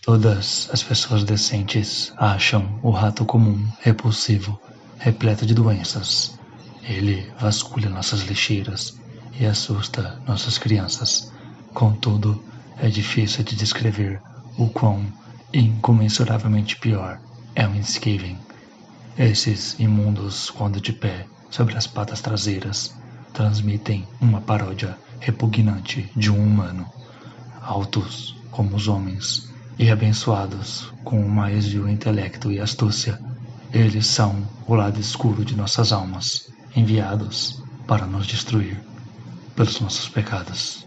Todas as pessoas decentes acham o rato comum repulsivo, repleto de doenças. Ele vasculha nossas lixeiras e assusta nossas crianças. Contudo, é difícil de descrever o quão incomensuravelmente pior é um Skaven. Esses imundos, quando de pé sobre as patas traseiras, transmitem uma paródia repugnante de um humano. Altos como os homens e abençoados com o mais vil intelecto e astúcia, eles são o lado escuro de nossas almas, enviados para nos destruir pelos nossos pecados.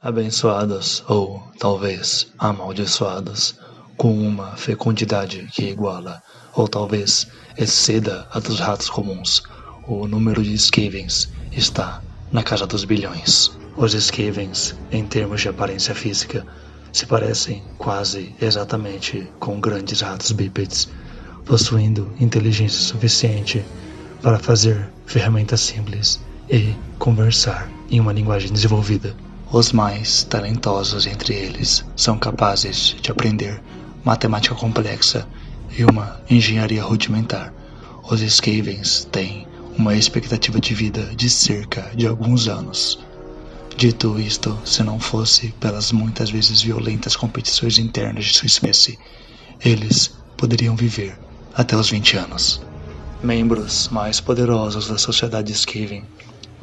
Abençoados, ou talvez amaldiçoados, com uma fecundidade que iguala, ou talvez exceda a dos ratos comuns. O número de Skavens está na casa dos bilhões. Os Skavens, em termos de aparência física, se parecem quase exatamente com grandes ratos bípedes, possuindo inteligência suficiente para fazer ferramentas simples e conversar em uma linguagem desenvolvida. Os mais talentosos entre eles são capazes de aprender matemática complexa e uma engenharia rudimentar. Os Skavens têm uma expectativa de vida de cerca de alguns anos. Dito isto, se não fosse pelas muitas vezes violentas competições internas de sua espécie, eles poderiam viver até os 20 anos. Membros mais poderosos da sociedade Skaven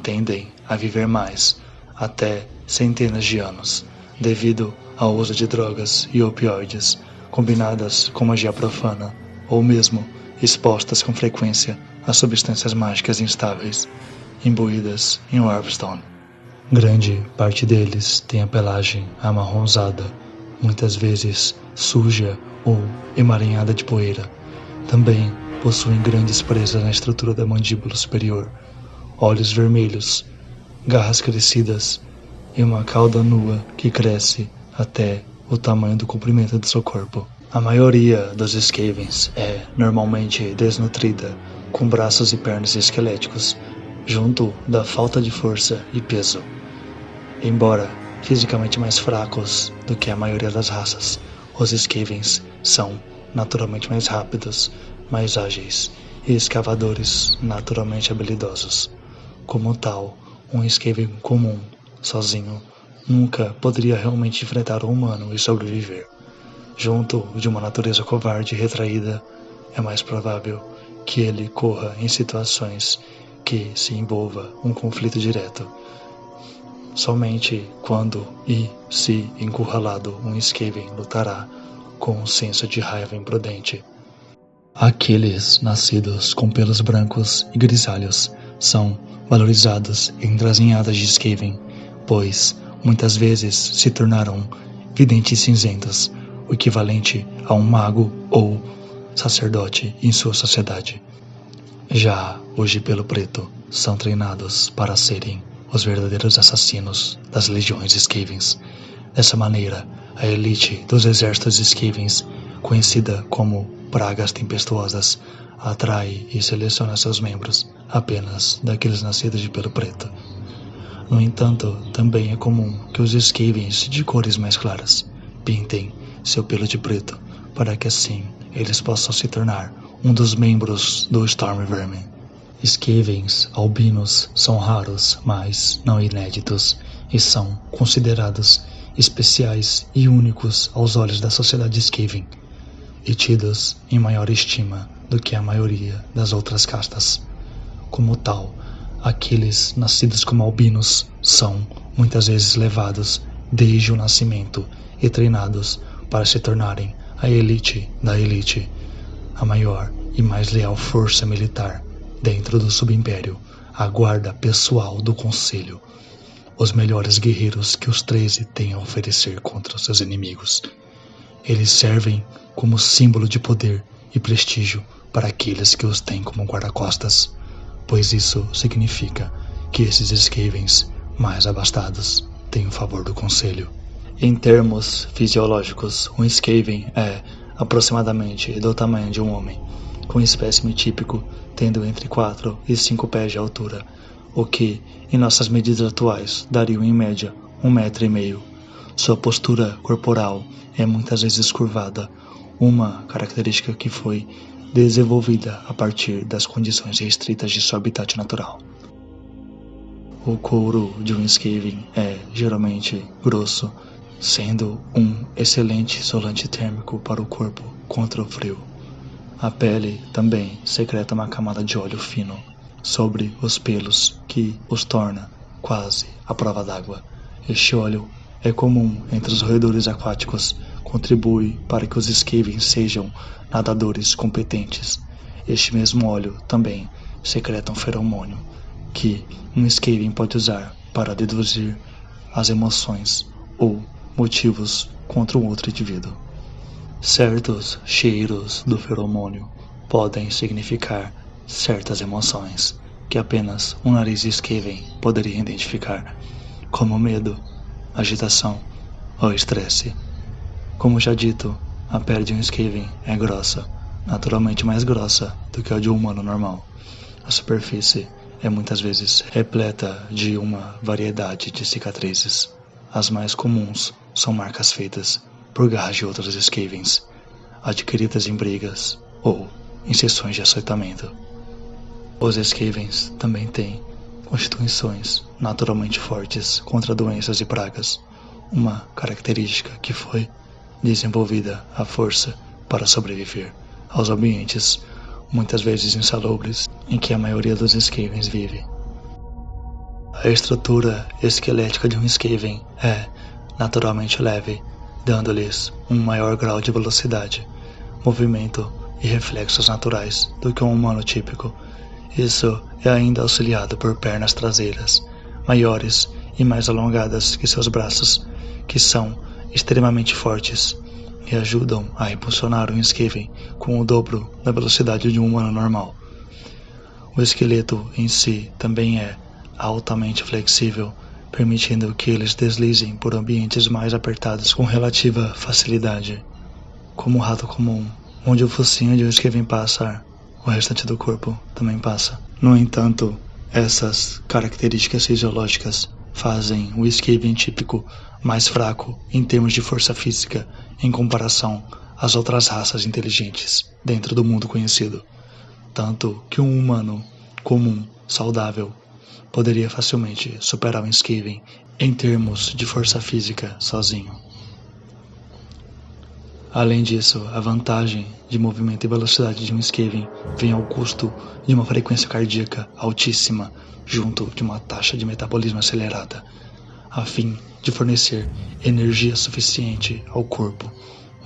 tendem a viver mais, até centenas de anos, devido ao uso de drogas e opioides, combinadas com magia profana, ou mesmo expostas com frequência a substâncias mágicas instáveis, imbuídas em Warpstone. Grande parte deles tem a pelagem amarronzada, muitas vezes suja ou emaranhada de poeira. Também possuem grandes presas na estrutura da mandíbula superior, olhos vermelhos, garras crescidas e uma cauda nua que cresce até o tamanho do comprimento do seu corpo. A maioria dos Skavens é normalmente desnutrida, com braços e pernas esqueléticos, junto da falta de força e peso. Embora fisicamente mais fracos do que a maioria das raças, os Skavens são naturalmente mais rápidos, mais ágeis e escavadores naturalmente habilidosos. Como tal, um Skaven comum, sozinho, nunca poderia realmente enfrentar um humano e sobreviver. Junto de uma natureza covarde e retraída, é mais provável que ele corra em situações que se envolva um conflito direto. Somente quando e se encurralado um Skaven lutará com um senso de raiva imprudente. Aqueles nascidos com pelos brancos e grisalhos são valorizados entre as ninhadas de Skaven, pois muitas vezes se tornaram videntes cinzentos, o equivalente a um mago ou sacerdote em sua sociedade. Já os de pelo preto são treinados para serem os verdadeiros assassinos das legiões Skavens. Dessa maneira, a elite dos exércitos Skavens, conhecida como pragas tempestuosas, atrai e seleciona seus membros apenas daqueles nascidos de pelo preto. No entanto, também é comum que os Skavens de cores mais claras pintem seu pelo de preto, para que assim eles possam se tornar um dos membros do Stormvermin. Skavens albinos são raros, mas não inéditos, e são considerados especiais e únicos aos olhos da sociedade Skaven, e tidos em maior estima do que a maioria das outras castas. Como tal, aqueles nascidos como albinos são muitas vezes levados desde o nascimento e treinados para se tornarem a elite da elite, a maior e mais leal força militar dentro do Subimpério, a guarda pessoal do Conselho, os melhores guerreiros que os 13 têm a oferecer contra seus inimigos. Eles servem como símbolo de poder e prestígio para aqueles que os têm como guarda-costas. pois isso significa que esses Skavens mais abastados têm o favor do conselho. Em termos fisiológicos, um Skaven é aproximadamente do tamanho de um homem, com um espécime típico tendo entre 4 e 5 pés de altura, o que, em nossas medidas atuais, daria em média 1,5 m. Sua postura corporal é muitas vezes curvada, uma característica que foi desenvolvida a partir das condições restritas de seu habitat natural. O couro de um Skaven é geralmente grosso, sendo um excelente isolante térmico para o corpo contra o frio. A pele também secreta uma camada de óleo fino sobre os pelos que os torna quase à prova d'água. Este óleo é comum entre os roedores aquáticos, contribui para que os Skavens sejam nadadores competentes. Este mesmo óleo também secreta um feromônio que um Skaven pode usar para deduzir as emoções ou motivos contra um outro indivíduo. Certos cheiros do feromônio podem significar certas emoções que apenas um nariz Skaven poderia identificar, como medo, agitação ou estresse. Como já dito, a pele de um Skaven é grossa, naturalmente mais grossa do que a de um humano normal. A superfície é muitas vezes repleta de uma variedade de cicatrizes. As mais comuns são marcas feitas por garras de outros Skavens, adquiridas em brigas ou em sessões de açoitamento. Os Skavens também têm constituições naturalmente fortes contra doenças e pragas, uma característica que foi desenvolvida à força para sobreviver aos ambientes, muitas vezes insalubres, em que a maioria dos Skavens vive. A estrutura esquelética de um Skaven é naturalmente leve, dando-lhes um maior grau de velocidade, movimento e reflexos naturais do que um humano típico. Isso é ainda auxiliado por pernas traseiras maiores e mais alongadas que seus braços, que são extremamente fortes e ajudam a impulsionar um Skaven com o dobro da velocidade de um humano normal. O esqueleto em si também é altamente flexível, permitindo que eles deslizem por ambientes mais apertados com relativa facilidade. Como um rato comum, onde o focinho de um Skaven passa, o restante do corpo também passa. No entanto, essas características fisiológicas fazem o Skaven típico mais fraco em termos de força física em comparação às outras raças inteligentes dentro do mundo conhecido, tanto que um humano comum, saudável, poderia facilmente superar um Skaven em termos de força física sozinho. Além disso, a vantagem de movimento e velocidade de um Skaven vem ao custo de uma frequência cardíaca altíssima, junto de uma taxa de metabolismo acelerada. A fim de fornecer energia suficiente ao corpo,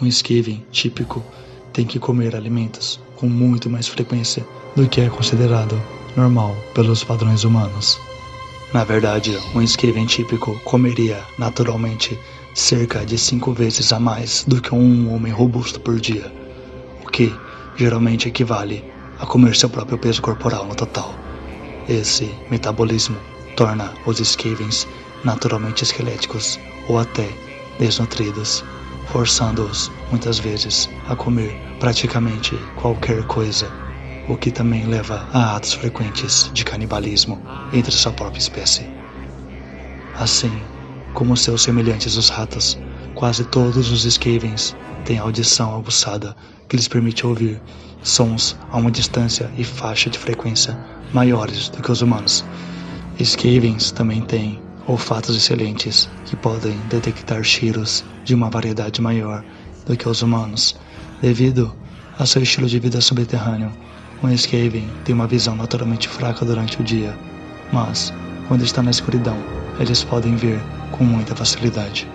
um Skaven típico tem que comer alimentos com muito mais frequência do que é considerado normal pelos padrões humanos. Na verdade, um Skaven típico comeria naturalmente cerca de 5 vezes a mais do que um homem robusto por dia, o que geralmente equivale a comer seu próprio peso corporal no total. Esse metabolismo torna os Skavens naturalmente esqueléticos ou até desnutridos, forçando-os muitas vezes a comer praticamente qualquer coisa, o que também leva a atos frequentes de canibalismo entre sua própria espécie. Assim como seus semelhantes os ratos, quase todos os Skavens têm audição aguçada que lhes permite ouvir sons a uma distância e faixa de frequência maiores do que os humanos. Skavens também têm olfatos excelentes que podem detectar cheiros de uma variedade maior do que os humanos. Devido a seu estilo de vida subterrâneo, um Skaven tem uma visão naturalmente fraca durante o dia, mas quando está na escuridão, eles podem ver com muita facilidade.